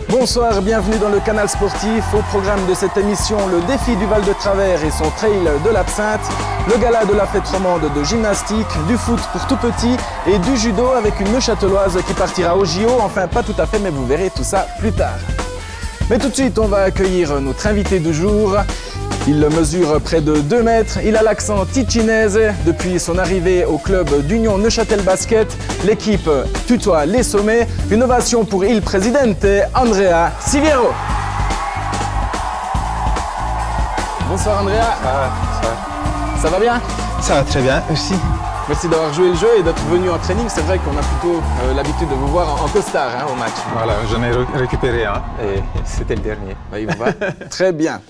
Bonsoir, bienvenue dans le Canal Sportif. Au programme de cette émission, le défi du Val de Travers et son trail de l'Absinthe, le gala de la fête romande de gymnastique, du foot pour tout petit et du judo avec une Neuchâteloise qui partira au JO. Enfin, pas tout à fait, mais vous verrez tout ça plus tard. Mais tout de suite, on va accueillir notre invité du jour. Il mesure près de 2 mètres, il a l'accent ticinese. Depuis son arrivée au club d'Union Neuchâtel Basket, l'équipe tutoie les sommets. Une ovation pour il presidente, Andrea Siviero. Bonsoir Andrea. Ça va bien? Ça va très bien aussi. Merci d'avoir joué le jeu et d'être venu en training. C'est vrai qu'on a plutôt l'habitude de vous voir en costard au match. Voilà, j'en ai récupéré un et c'était le dernier. Il vous va? Très bien.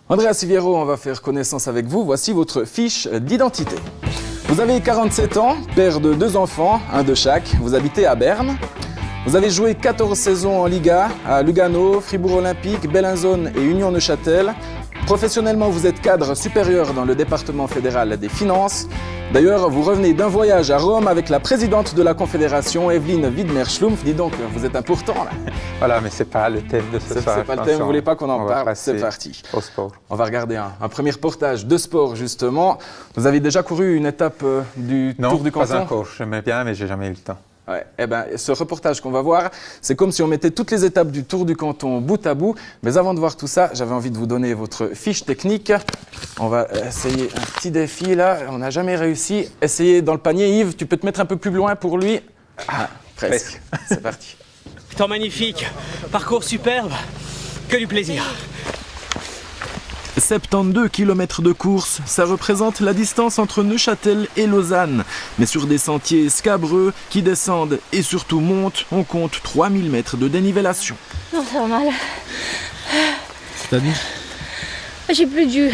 Andrea Siviero, on va faire connaissance avec vous. Voici votre fiche d'identité. Vous avez 47 ans, père de 2 enfants, un de chaque. Vous habitez à Berne. Vous avez joué 14 saisons en Liga à Lugano, Fribourg Olympique, Bellinzone et Union Neuchâtel. Professionnellement, vous êtes cadre supérieur dans le département fédéral des finances. D'ailleurs, vous revenez d'un voyage à Rome avec la présidente de la Confédération, Evelyne Widmer-Schlumpf. Dis donc, vous êtes important là. Voilà, mais c'est pas le thème de ce soir. C'est pas le thème, vous voulez pas qu'on en parle? C'est parti. Au sport. On va regarder un premier reportage de sport justement. Vous avez déjà couru une étape du Tour du Canton? Non, pas encore. J'aimais bien, mais j'ai jamais eu le temps. Ouais. Eh ben, ce reportage qu'on va voir, c'est comme si on mettait toutes les étapes du Tour du Canton bout à bout. Mais avant de voir tout ça, j'avais envie de vous donner votre fiche technique. On va essayer un petit défi là. On n'a jamais réussi. Essayez dans le panier. Yves, tu peux te mettre un peu plus loin pour lui? Presque. C'est parti. Temps magnifique, parcours superbe, que du plaisir. 72 km de course, ça représente la distance entre Neuchâtel et Lausanne. Mais sur des sentiers scabreux qui descendent et surtout montent, on compte 3000 mètres de dénivellation. Non, ça va mal. C'est-à-dire? J'ai plus d'yeux.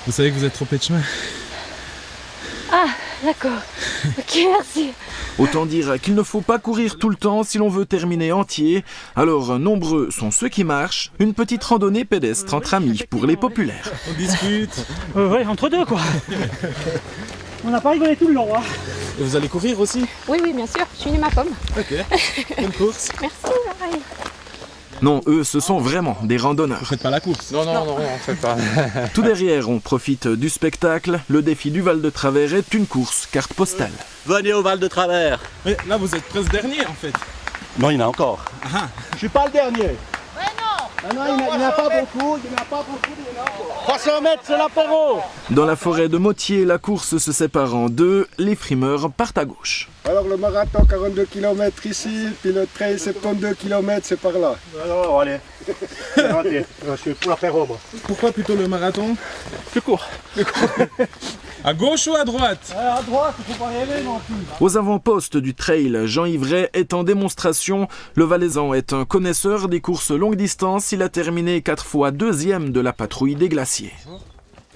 Vous savez que vous êtes trompé de chemin? Ah, d'accord. Ok, merci. Autant dire qu'il ne faut pas courir tout le temps si l'on veut terminer entier. Alors, nombreux sont ceux qui marchent. Une petite randonnée pédestre entre amis pour les populaires. On discute. Ouais, entre deux quoi. On n'a pas rigolé tout le long. Hein. Et vous allez courir aussi? Oui, bien sûr. Je suis une ma pomme. Ok. Bonne course. Merci, pareil. Non, eux, ce sont vraiment des randonneurs. Vous faites pas la course? Non, on fait pas. Tout derrière, on profite du spectacle. Le défi du Val de Travers est une course carte postale. Venez au Val de Travers. Mais là, vous êtes presque dernier en fait. Non, il y en a encore. Je suis pas le dernier. Mais non, il n'y en a pas beaucoup, il n'y en a pas beaucoup, il y en a encore. 300 mètres, c'est l'apéro. Dans la forêt de Motier, la course se sépare en deux. Les frimeurs partent à gauche. Alors le marathon 42 km ici, puis le trail 72 km c'est par là. Non, allez. Je suis pour l'apéro moi. Pourquoi plutôt le marathon? Plus court. À gauche ou à droite? À droite, il ne faut pas rêver non plus. Aux avant-postes du trail, Jean Ivray est en démonstration. Le Valaisan est un connaisseur des courses longue distance. Il a terminé 4 fois 2e de la patrouille des glaciers.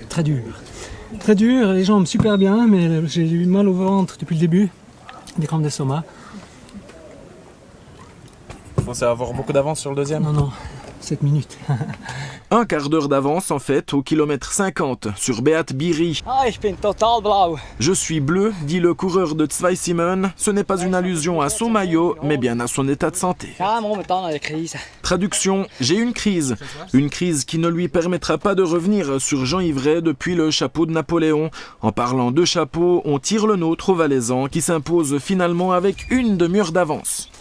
Très dur, les jambes super bien, mais j'ai eu mal au ventre depuis le début, des crampes d'estomac. Vous pensez avoir beaucoup d'avance sur le deuxième? Non, 7 minutes. Un quart d'heure d'avance en fait au kilomètre 50 sur Beat Biri. Ah, ich bin total blau. Je suis bleu, dit le coureur de Zwei Simon. Ce n'est pas une allusion à son maillot, mais bien à son état de santé. Ah, momentan dans la crise. Traduction, j'ai une crise. Une crise qui ne lui permettra pas de revenir sur Jean Ivray depuis le chapeau de Napoléon. En parlant de chapeau, on tire le nôtre au Valaisan qui s'impose finalement avec une demi-heure d'avance.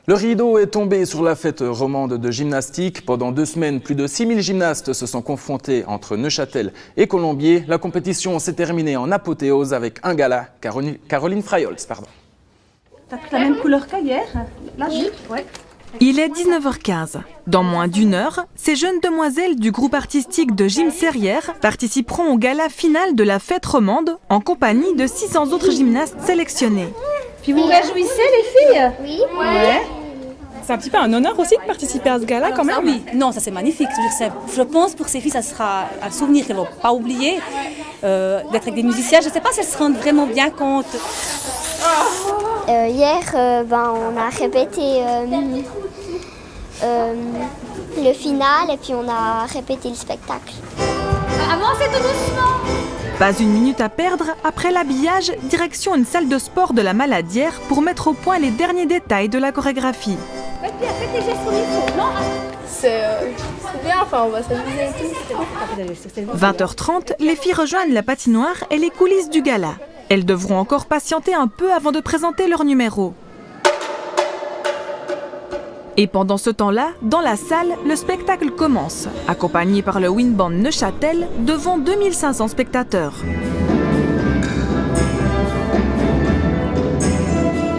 Le rideau est tombé sur la fête romande de gymnastique. Pendant 2 semaines, plus de 6000 gymnastes se sont confrontés entre Neuchâtel et Colombier. La compétition s'est terminée en apothéose avec un gala, Caroline Frayols. T'as pris la même couleur qu'hier? La jupe, ouais. Il est 19h15. Dans moins d'une heure, ces jeunes demoiselles du groupe artistique de Gym Serrières participeront au gala final de la fête romande en compagnie de 600 autres gymnastes sélectionnés. Puis vous réjouissez les filles? Oui. Ouais. C'est un petit peu un honneur aussi de participer à ce gala quand même. Ça, oui, non, ça c'est magnifique. Je pense pour ces filles, ça sera un souvenir qu'elles ne vont pas oublier. D'être avec des musiciens, je ne sais pas si elles se rendent vraiment bien compte Hier, on a répété le final et puis on a répété le spectacle. Avancez tout doucement. Pas une minute à perdre, après l'habillage, direction une salle de sport de la Maladière pour mettre au point les derniers détails de la chorégraphie. Faites bien, faites les gestes comme il faut. Non, c'est bien, enfin on va s'amuser et tout. 20h30, les filles rejoignent la patinoire et les coulisses du gala. Elles devront encore patienter un peu avant de présenter leur numéro. Et pendant ce temps-là, dans la salle, le spectacle commence, accompagné par le Wind Band Neuchâtel devant 2500 spectateurs.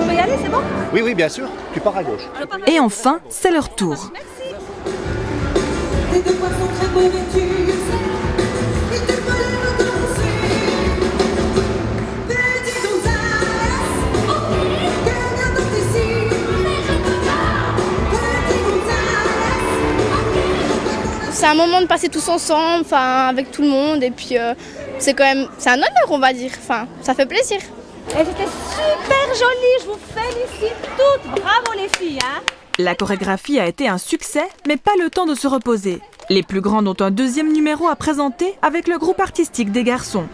On peut y aller, c'est bon? Oui, oui, bien sûr. Tu pars à gauche. Et enfin, c'est leur tour. C'est un moment de passer tous ensemble, avec tout le monde, et puis c'est un honneur, on va dire. Enfin, ça fait plaisir. Et c'était super joli, je vous félicite toutes. Bravo les filles, hein. La chorégraphie a été un succès, mais pas le temps de se reposer. Les plus grandes ont un deuxième numéro à présenter avec le groupe artistique des garçons.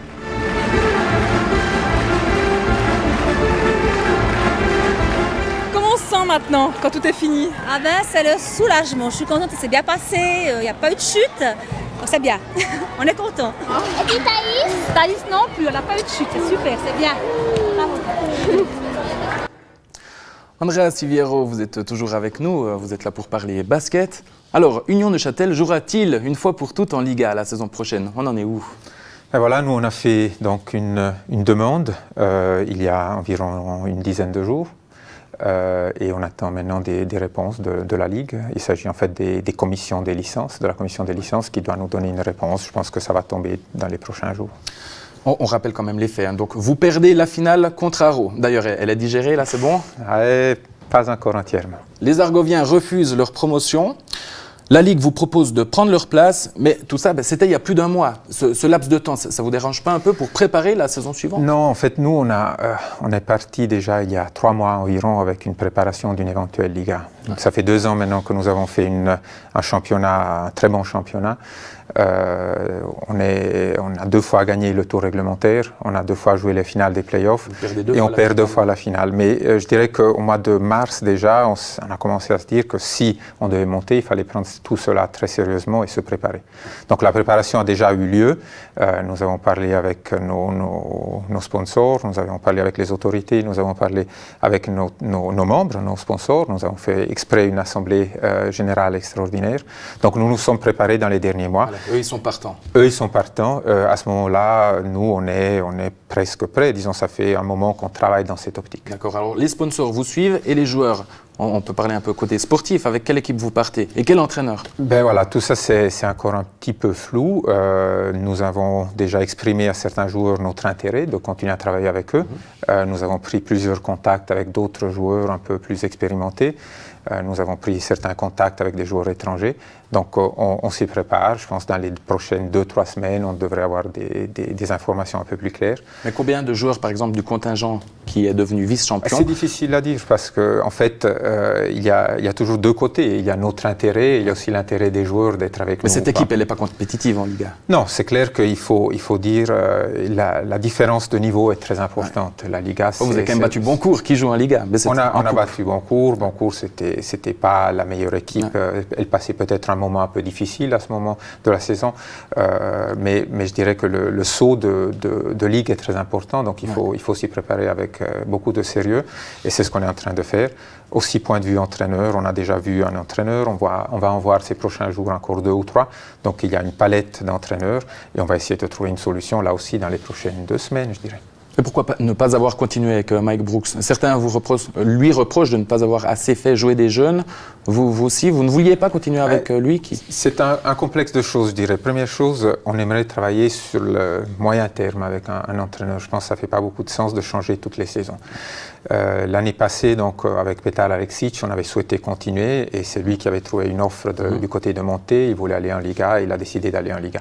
Comment on se sent maintenant, quand tout est fini? Ah ben, c'est le soulagement. Je suis contente que c'est bien passé, il n'y a pas eu de chute. Donc c'est bien, on est content. Et puis Thaïs? Thaïs non plus, elle n'a pas eu de chute, c'est super, c'est bien. Bravo. Andrea Siviero, vous êtes toujours avec nous, vous êtes là pour parler basket. Alors, Union Neuchâtel jouera-t-il une fois pour toutes en Liga la saison prochaine? On en est où? Et voilà, nous on a fait donc une demande il y a environ une dizaine de jours et on attend maintenant des réponses de la Ligue. Il s'agit en fait des commissions des licences, de la commission des licences qui doit nous donner une réponse. Je pense que ça va tomber dans les prochains jours. On rappelle quand même les faits. Donc vous perdez la finale contre Haro. D'ailleurs, elle est digérée là, c'est bon? Pas encore entièrement. Les Argoviens refusent leur promotion. La Ligue vous propose de prendre leur place, mais tout ça, c'était il y a plus d'un mois. Ce laps de temps, ça vous dérange pas un peu pour préparer la saison suivante? Non, en fait, nous, on est parti déjà il y a 3 mois environ avec une préparation d'une éventuelle Liga. Donc, ça fait 2 ans maintenant que nous avons fait un championnat, un très bon championnat. On a 2 fois gagné le tour réglementaire, on a 2 fois joué les finales des playoffs et on perd 2 fois la finale. Mais je dirais qu'au mois de mars déjà, on a commencé à se dire que si on devait monter, il fallait prendre tout cela très sérieusement et se préparer. Donc la préparation a déjà eu lieu. Nous avons parlé avec nos sponsors, nous avons parlé avec les autorités, nous avons parlé avec nos membres, nos sponsors. Nous avons fait exprès une assemblée générale extraordinaire. Donc nous nous sommes préparés dans les derniers mois. Voilà. Eux, ils sont partants. Eux, ils sont partants. À ce moment-là, nous, on est presque prêts. Disons, ça fait un moment qu'on travaille dans cette optique. D'accord. Alors, les sponsors vous suivent et les joueurs, on peut parler un peu côté sportif. Avec quelle équipe vous partez et quel entraîneur? Ben voilà, tout ça, c'est encore un petit peu flou. Nous avons déjà exprimé à certains joueurs notre intérêt de continuer à travailler avec eux. Nous avons pris plusieurs contacts avec d'autres joueurs un peu plus expérimentés. Nous avons pris certains contacts avec des joueurs étrangers. Donc, on s'y prépare. Je pense que dans les prochaines 2-3 semaines, on devrait avoir des informations un peu plus claires. Mais combien de joueurs, par exemple, du contingent qui est devenu vice-champion? C'est difficile à dire parce qu'en fait, il y a toujours 2 côtés. Il y a notre intérêt et il y a aussi l'intérêt des joueurs d'être avec nous. Mais cette équipe, elle n'est pas compétitive en Liga? Non, c'est clair qu'il faut dire la différence de niveau est très importante. Ouais. La Liga, vous avez quand même battu Boncourt qui joue en Liga. On a battu Boncourt. Boncourt, c'était pas la meilleure équipe. Ouais. Elle passait peut-être un moment un peu difficile à ce moment de la saison. Mais je dirais que le saut de Ligue est très important. Donc, il faut s'y préparer avec beaucoup de sérieux. Et c'est ce qu'on est en train de faire. Aussi, point de vue entraîneur, on a déjà vu un entraîneur. On va en voir ces prochains jours encore 2 ou 3. Donc, il y a une palette d'entraîneurs. Et on va essayer de trouver une solution là aussi dans les prochaines 2 semaines, je dirais. Et pourquoi ne pas avoir continué avec Mike Brooks? Certains lui reprochent de ne pas avoir assez fait jouer des jeunes. Vous aussi, vous ne vouliez pas continuer avec lui C'est un complexe de choses, je dirais. Première chose, on aimerait travailler sur le moyen terme avec un entraîneur. Je pense que ça ne fait pas beaucoup de sens de changer toutes les saisons. L'année passée, donc, avec Petar Aleksic, on avait souhaité continuer et c'est lui qui avait trouvé une offre du côté de Monté. Il voulait aller en Liga et il a décidé d'aller en Liga.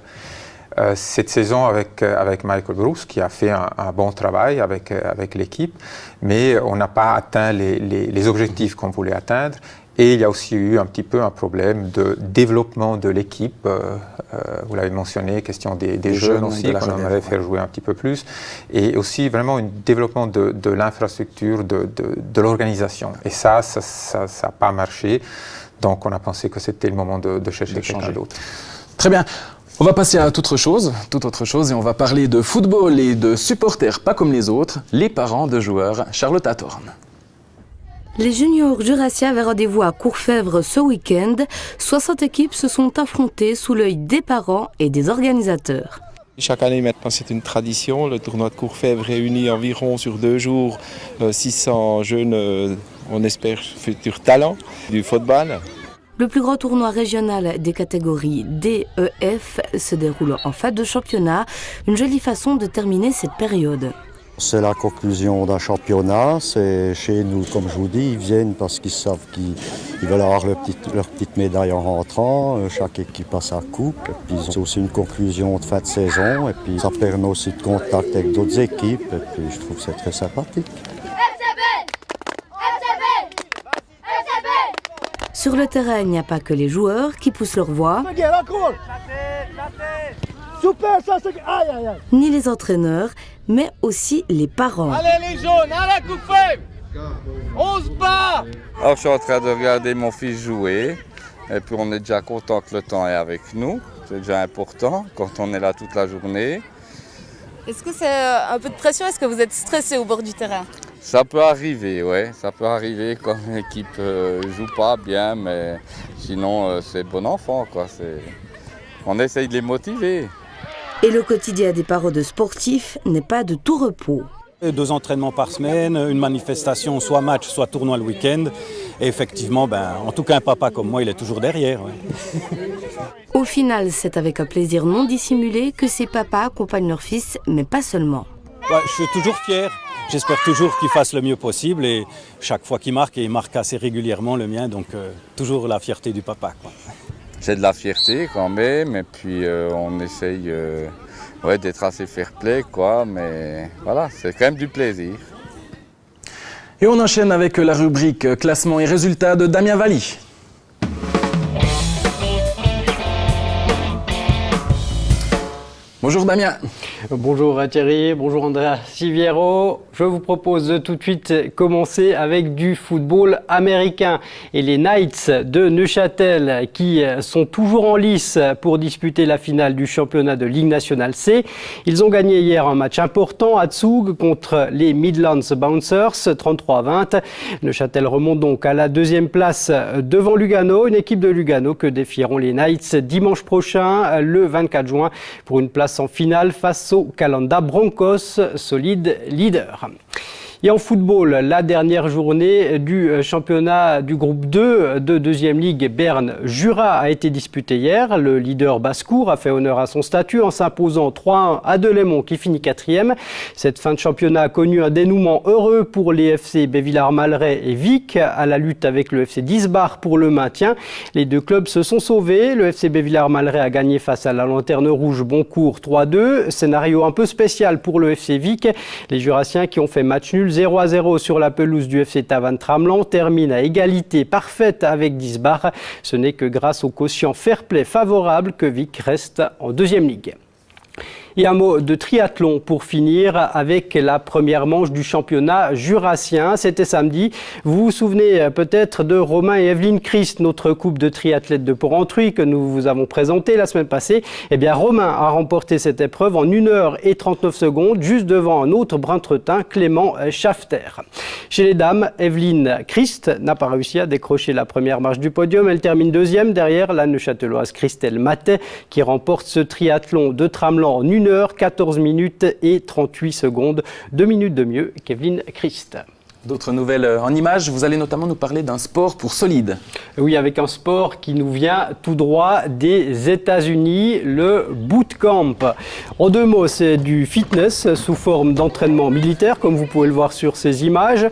cette saison avec Michael Bruce, qui a fait un bon travail avec l'équipe, mais on n'a pas atteint les objectifs qu'on voulait atteindre. Et il y a aussi eu un petit peu un problème de développement de l'équipe. Vous l'avez mentionné, question des jeunes aussi, qu'on aimerait faire jouer un petit peu plus. Et aussi vraiment un développement de l'infrastructure, de l'organisation. Et ça n'a pas marché. Donc on a pensé que c'était le moment de chercher quelqu'un d'autre. Très bien. On va passer à toute autre chose, et on va parler de football et de supporters pas comme les autres, les parents de joueurs. Charlotte Thorne. Les juniors jurassiens avaient rendez-vous à Courfèvre ce week-end. 60 équipes se sont affrontées sous l'œil des parents et des organisateurs. Chaque année maintenant c'est une tradition, le tournoi de Courfèvre réunit environ sur 2 jours 600 jeunes, on espère futurs talents du football. Le plus grand tournoi régional des catégories D, E, F se déroule en fin de championnat, une jolie façon de terminer cette période. C'est la conclusion d'un championnat. C'est chez nous, comme je vous dis, ils viennent parce qu'ils savent qu'ils veulent avoir leur petite médaille en rentrant. Chaque équipe a sa coupe. Et puis, c'est aussi une conclusion de fin de saison. Et puis, ça permet aussi de contact avec d'autres équipes. Et puis, je trouve que c'est très sympathique. Sur le terrain, il n'y a pas que les joueurs qui poussent leur voix, ni les entraîneurs, mais aussi les parents. Allez les jaunes, à la coupe, on se bat. Alors je suis en train de regarder mon fils jouer, et puis on est déjà content que le temps est avec nous. C'est déjà important quand on est là toute la journée. Est-ce que c'est un peu de pression? Est-ce que vous êtes stressé au bord du terrain? Ça peut arriver, ouais. Ça peut arriver quand l'équipe joue pas bien, mais sinon c'est bon enfant, quoi. On essaye de les motiver. Et le quotidien des parents de sportifs n'est pas de tout repos. 2 entraînements par semaine, une manifestation, soit match, soit tournoi le week-end. Et effectivement, en tout cas un papa comme moi, il est toujours derrière. Ouais. Au final, c'est avec un plaisir non dissimulé que ces papas accompagnent leur fils, mais pas seulement. Ouais, je suis toujours fier. J'espère toujours qu'il fasse le mieux possible. Et chaque fois qu'il marque, et il marque assez régulièrement le mien, donc toujours la fierté du papa, quoi. C'est de la fierté quand même, et puis on essaye d'être assez fair-play, quoi, mais voilà, c'est quand même du plaisir. Et on enchaîne avec la rubrique classement et résultats de Damien Valli. Bonjour Damien. Bonjour Thierry, bonjour Andrea Siviero. Je vous propose de tout de suite commencer avec du football américain. Et les Knights de Neuchâtel qui sont toujours en lice pour disputer la finale du championnat de Ligue nationale C. Ils ont gagné hier un match important à Zug contre les Midlands Bouncers, 33-20. Neuchâtel remonte donc à la 2e place devant Lugano, une équipe de Lugano que défieront les Knights dimanche prochain, le 24 juin, pour une place en finale face au Calanda Broncos, solide leader. Et en football, la dernière journée du championnat du groupe 2 de 2e Ligue Berne-Jura a été disputée hier. Le leader Basse-Cour a fait honneur à son statut en s'imposant 3-1 à Delémont qui finit 4e. Cette fin de championnat a connu un dénouement heureux pour les FC Bévillard-Malray et Vic à la lutte avec le FC Disbar pour le maintien. Les 2 clubs se sont sauvés. Le FC Bévillard-Malray a gagné face à la Lanterne Rouge Boncourt 3-2. Scénario un peu spécial pour le FC Vic. Les Jurassiens qui ont fait match nul 0-0 sur la pelouse du FC Tavannes-Tramelan termine à égalité parfaite avec Disbar. Ce n'est que grâce au quotient fair-play favorable que Vic reste en 2e Ligue. Et un mot de triathlon pour finir avec la première manche du championnat jurassien. C'était samedi. Vous vous souvenez peut-être de Romain et Evelyne Christ, notre couple de triathlètes de Porrentruy que nous vous avons présenté la semaine passée. Eh bien, Romain a remporté cette épreuve en 1h39, juste devant un autre brun-tretin, Clément Schafter. Chez les dames, Evelyne Christ n'a pas réussi à décrocher la première marche du podium. Elle termine 2e derrière la neuchâteloise Christelle Matet qui remporte ce triathlon de Tramelan en 1h14 minutes et 38 secondes. 2 minutes de mieux qu'Evelyne Christ. D'autres nouvelles en images, vous allez notamment nous parler d'un sport pour solides. Oui, avec un sport qui nous vient tout droit des États-Unis, le bootcamp. En 2 mots, c'est du fitness sous forme d'entraînement militaire, comme vous pouvez le voir sur ces images.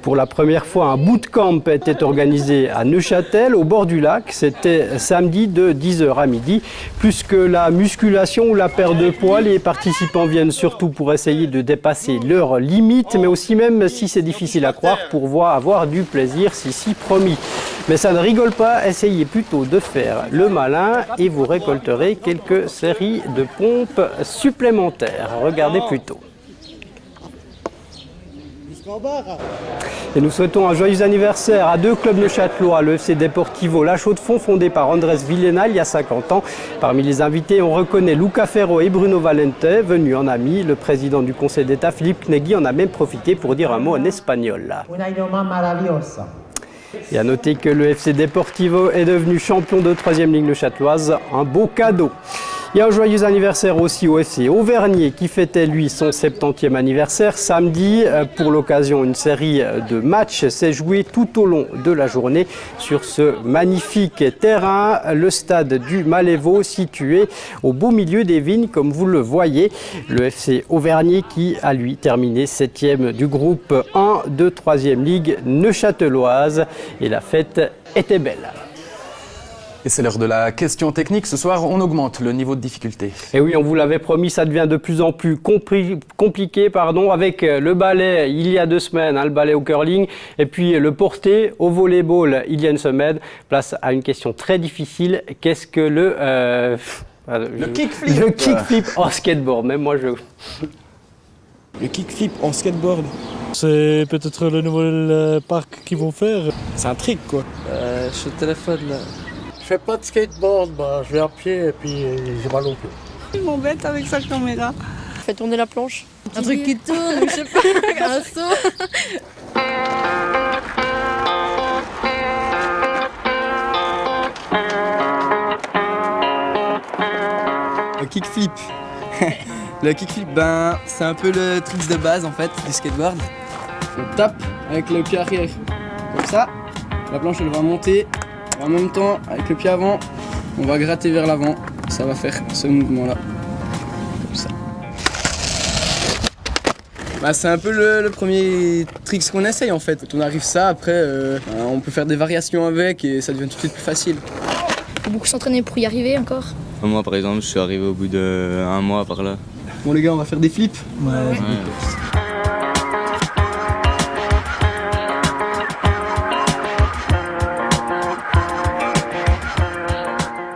Pour la première fois, un bootcamp était organisé à Neuchâtel, au bord du lac. C'était samedi de 10h à midi. Plus que la musculation ou la perte de poids, les participants viennent surtout pour essayer de dépasser leurs limites, mais aussi, même si c'est difficile à croire, pour avoir du plaisir, si promis. Mais ça ne rigole pas, essayez plutôt de faire le malin et vous récolterez quelques séries de pompes supplémentaires. Regardez plutôt. Et nous souhaitons un joyeux anniversaire à 2 clubs neuchâtelois, le FC Deportivo La Chaux-de-Fonds, fondé par Andrés Villena il y a 50 ans. Parmi les invités, on reconnaît Luca Ferro et Bruno Valente, venus en amis. Le président du Conseil d'État, Philippe Knegui, en a même profité pour dire un mot en espagnol. Et à noter que le FC Deportivo est devenu champion de 3e ligue neuchâteloise, un beau cadeau. Et un joyeux anniversaire aussi au FC Auvergnat qui fêtait lui son 70e anniversaire samedi. Pour l'occasion, une série de matchs s'est jouée tout au long de la journée sur ce magnifique terrain, le stade du Malévo situé au beau milieu des vignes comme vous le voyez. Le FC Auvergnat qui a lui terminé 7e du groupe 1 de 3e ligue neuchâteloise et la fête était belle. Et c'est l'heure de la question technique. Ce soir, on augmente le niveau de difficulté. Et oui, on vous l'avait promis, ça devient de plus en plus compliqué, avec le ballet il y a 2 semaines, le ballet au curling, et puis le porté au volleyball il y a une semaine. Place à une question très difficile. Qu'est-ce que le kickflip? Le kickflip en skateboard, même moi je... Le kickflip en skateboard. C'est peut-être le nouvel parc qu'ils vont faire. C'est un trick quoi. Je suis au téléphone là. Je fais pas de skateboard, je vais à pied et puis j'ai mal au pied. Il m'embête avec sa caméra. Fait tourner la planche. Un truc qui tourne, je sais pas, un saut. Le kickflip. Le kickflip, c'est un peu le trick de base en fait du skateboard. On tape avec le pied arrière, comme ça. La planche elle va monter. En même temps, avec le pied avant, on va gratter vers l'avant. Ça va faire ce mouvement-là. Comme ça. C'est un peu le premier trick qu'on essaye en fait. Quand on arrive ça, après, on peut faire des variations avec et ça devient tout de suite plus facile. Il faut beaucoup s'entraîner pour y arriver encore. Moi par exemple, je suis arrivé au bout d'1 mois par là. Bon les gars, on va faire des flips. Ouais.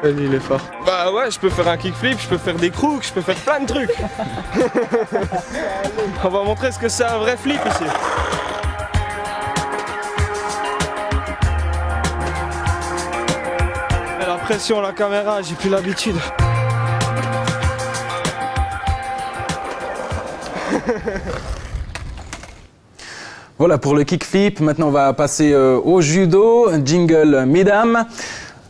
Il est fort. Bah ouais, je peux faire un kickflip, je peux faire des crooks, je peux faire plein de trucs. On va montrer ce que c'est un vrai flip ici. Et la pression, la caméra, j'ai plus l'habitude. Voilà pour le kickflip. Maintenant, on va passer au judo. Jingle, mesdames.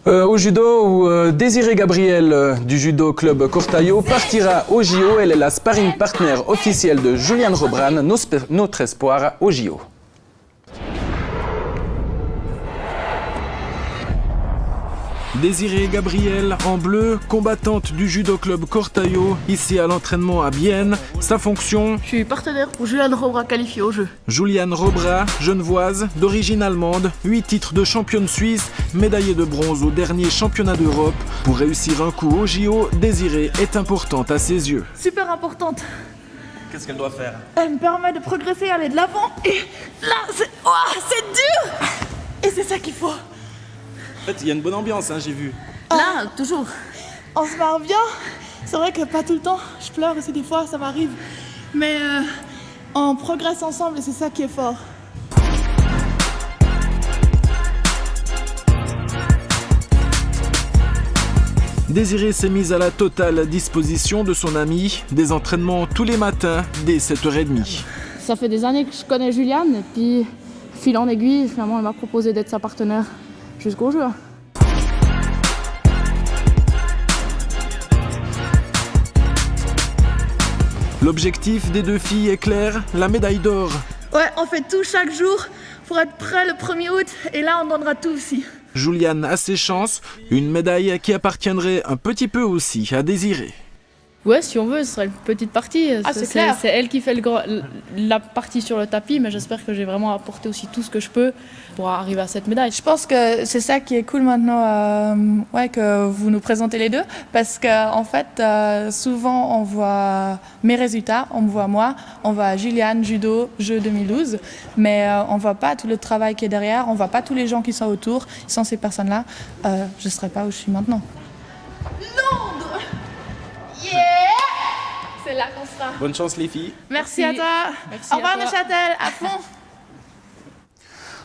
Au judo, où Désirée Gabriel du judo club Cortaillot partira au JO. Elle est la sparring partner officielle de Juliane Robran, notre espoir au JO. Désirée Gabriel en bleu, combattante du judo club Cortaillot, ici à l'entraînement à Bienne. Sa fonction? Je suis partenaire pour Juliane Robra qualifiée au jeu. Juliane Robra, genevoise, d'origine allemande, 8 titres de championne suisse, médaillée de bronze au dernier championnat d'Europe. Pour réussir un coup au JO, Désirée est importante à ses yeux. Super importante. Qu'est-ce qu'elle doit faire? Elle me permet de progresser, aller de l'avant. Et là, c'est dur. Et c'est ça qu'il faut. En fait, il y a une bonne ambiance, j'ai vu. Là, toujours. On se marre bien. C'est vrai que pas tout le temps. Je pleure aussi des fois, ça m'arrive. Mais on progresse ensemble et c'est ça qui est fort. Désirée s'est mise à la totale disposition de son ami. Des entraînements tous les matins dès 7h30. Ça fait des années que je connais Juliane et puis, fil en aiguille, finalement, elle m'a proposé d'être sa partenaire jusqu'au jeu. L'objectif des deux filles est clair, la médaille d'or. Ouais, on fait tout chaque jour pour être prêt le 1er août et là on donnera tout aussi. Juliane a ses chances, une médaille qui appartiendrait un petit peu aussi à Désiré. Ouais, si on veut, ce serait une petite partie. Ah, c'est clair. C'est elle qui fait la partie sur le tapis, mais j'espère que j'ai vraiment apporté aussi tout ce que je peux pour arriver à cette médaille. Je pense que c'est ça qui est cool maintenant, que vous nous présentez les deux, parce qu'en fait, souvent on voit mes résultats, on me voit moi, on voit Juliane, judo, Jeux 2012, mais on voit pas tout le travail qui est derrière, on voit pas tous les gens qui sont autour. Sans ces personnes-là, je serais pas où je suis maintenant. Londres! Yeah! C'est là qu'on sera. Bonne chance les filles. Merci à toi. Au revoir Neuchâtel, à fond.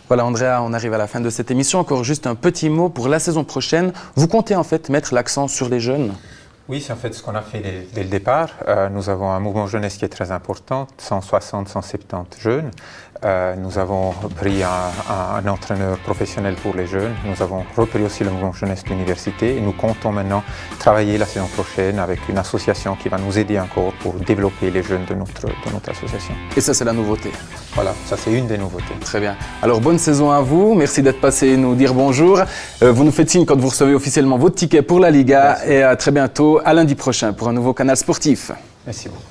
Voilà Andrea, on arrive à la fin de cette émission. Encore juste un petit mot pour la saison prochaine. Vous comptez en fait mettre l'accent sur les jeunes? Oui, c'est en fait ce qu'on a fait dès le départ. Nous avons un mouvement jeunesse qui est très important, 160, 170 jeunes. Nous avons pris un entraîneur professionnel pour les jeunes. Nous avons repris aussi le mouvement jeunesse d'université. Et nous comptons maintenant travailler la saison prochaine avec une association qui va nous aider encore pour développer les jeunes de notre association. Et ça, c'est la nouveauté. Voilà, ça c'est une des nouveautés. Très bien. Alors, bonne saison à vous. Merci d'être passé nous dire bonjour. Vous nous faites signe quand vous recevez officiellement votre ticket pour la Liga. Merci. Et à très bientôt, à lundi prochain, pour un nouveau Canal Sportif. Merci beaucoup.